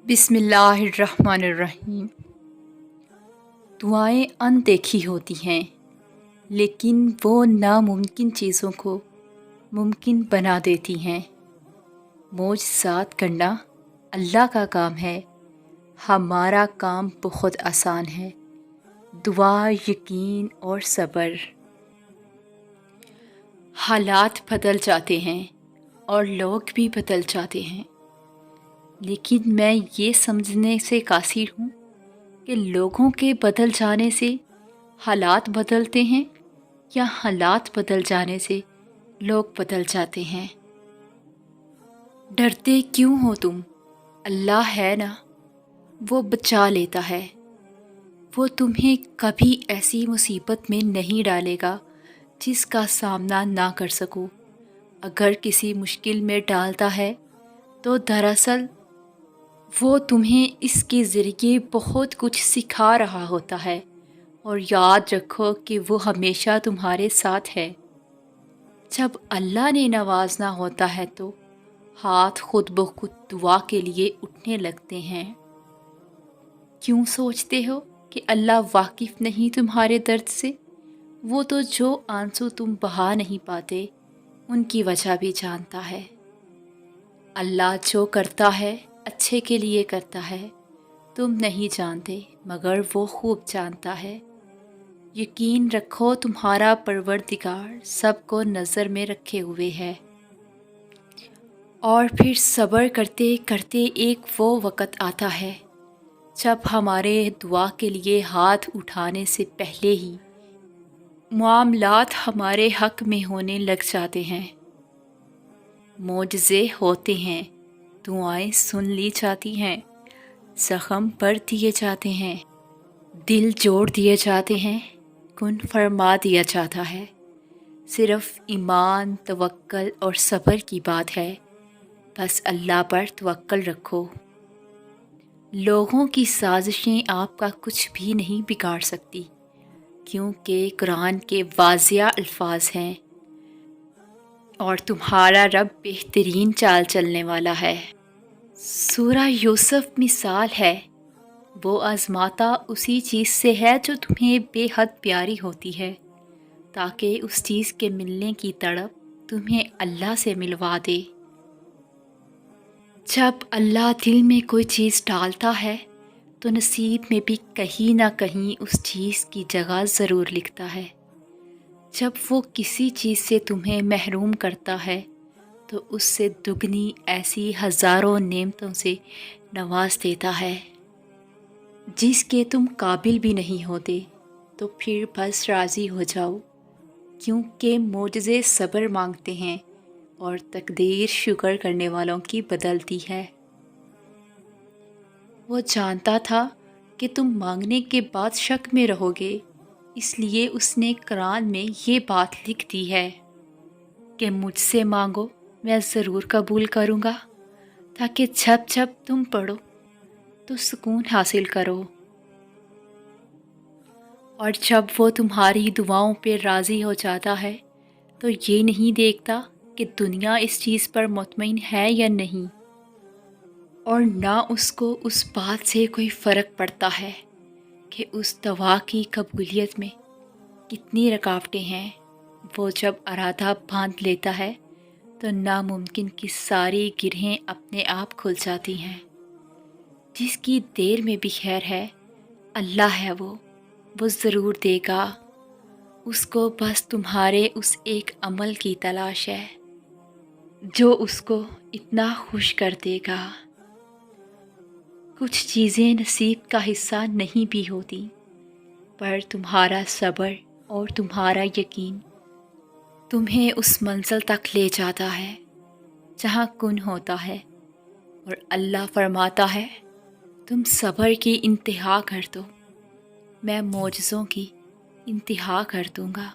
बिस्मिल्लाहिर्रहमानिर्रहीम। दुआएं अनदेखी होती हैं, लेकिन वो नामुमकिन चीज़ों को मुमकिन बना देती हैं। मोजज़ात करना अल्लाह का काम है, हमारा काम बहुत आसान है। दुआ, यकीन और सब्र। हालात बदल जाते हैं और लोग भी बदल जाते हैं, लेकिन मैं ये समझने से कासिर हूँ कि लोगों के बदल जाने से हालात बदलते हैं या हालात बदल जाने से लोग बदल जाते हैं। डरते क्यों हो तुम? अल्लाह है ना, वो बचा लेता है। वो तुम्हें कभी ऐसी मुसीबत में नहीं डालेगा जिसका सामना ना कर सको। अगर किसी मुश्किल में डालता है तो दरअसल वो तुम्हें इसके ज़रिए बहुत कुछ सिखा रहा होता है। और याद रखो कि वो हमेशा तुम्हारे साथ है। जब अल्लाह ने नवाजना होता है तो हाथ खुद ब खुद दुआ के लिए उठने लगते हैं। क्यों सोचते हो कि अल्लाह वाकिफ़ नहीं तुम्हारे दर्द से? वो तो जो आंसू तुम बहा नहीं पाते उनकी वजह भी जानता है। अल्लाह जो करता है अच्छे के लिए करता है, तुम नहीं जानते मगर वो खूब जानता है। यकीन रखो तुम्हारा परवरदिगार सबको नज़र में रखे हुए है। और फिर सब्र करते करते एक वो वक़्त आता है जब हमारे दुआ के लिए हाथ उठाने से पहले ही मामलात हमारे हक़ में होने लग जाते हैं। मोजज़े होते हैं, दुआएं सुन ली जाती हैं, ज़ख्म भर दिए जाते हैं, दिल जोड़ दिए जाते हैं, कुन फरमा दिया जाता है। सिर्फ़ ईमान, तवक्कल और सब्र की बात है। बस अल्लाह पर तवक्कल रखो। लोगों की साजिशें आपका कुछ भी नहीं बिगाड़ सकती, क्योंकि कुरान के वाज़िया अल्फाज हैं और तुम्हारा रब बेहतरीन चाल चलने वाला है। सूरा यूसुफ मिसाल है, वो आज़माता उसी चीज़ से है जो तुम्हें बेहद प्यारी होती है, ताकि उस चीज़ के मिलने की तड़प तुम्हें अल्लाह से मिलवा दे। जब अल्लाह दिल में कोई चीज़ डालता है तो नसीब में भी कहीं ना कहीं उस चीज़ की जगह ज़रूर लिखता है। जब वो किसी चीज़ से तुम्हें महरूम करता है तो उससे दुगनी ऐसी हज़ारों नेमतों से नवाज देता है जिसके तुम काबिल भी नहीं होते। तो फिर बस राज़ी हो जाओ, क्योंकि मोजज़े सब्र मांगते हैं और तकदीर शुक्र करने वालों की बदलती है। वो जानता था कि तुम मांगने के बाद शक में रहोगे, इसलिए उसने कुरान में ये बात लिख दी है कि मुझसे मांगो, मैं ज़रूर कबूल करूँगा, ताकि जब जब तुम पढ़ो तो सुकून हासिल करो। और जब वो तुम्हारी दुआओं पे राज़ी हो जाता है तो ये नहीं देखता कि दुनिया इस चीज़ पर मुतमईन है या नहीं, और ना उसको उस बात से कोई फ़र्क पड़ता है कि उस दवा की कबूलियत में कितनी रुकावटें हैं। वो जब इरादा बांध लेता है तो नामुमकिन की सारी गिरहें अपने आप खुल जाती हैं। जिसकी देर में भी खैर है, अल्लाह है वो ज़रूर देगा। उसको बस तुम्हारे उस एक अमल की तलाश है जो उसको इतना खुश कर देगा। कुछ चीज़ें नसीब का हिस्सा नहीं भी होती, पर तुम्हारा सब्र और तुम्हारा यकीन तुम्हें उस मंजिल तक ले जाता है जहाँ कुन होता है। और अल्लाह फरमाता है, तुम सब्र की इंतहा कर दो, मैं मोजज़ों की इंतहा कर दूँगा।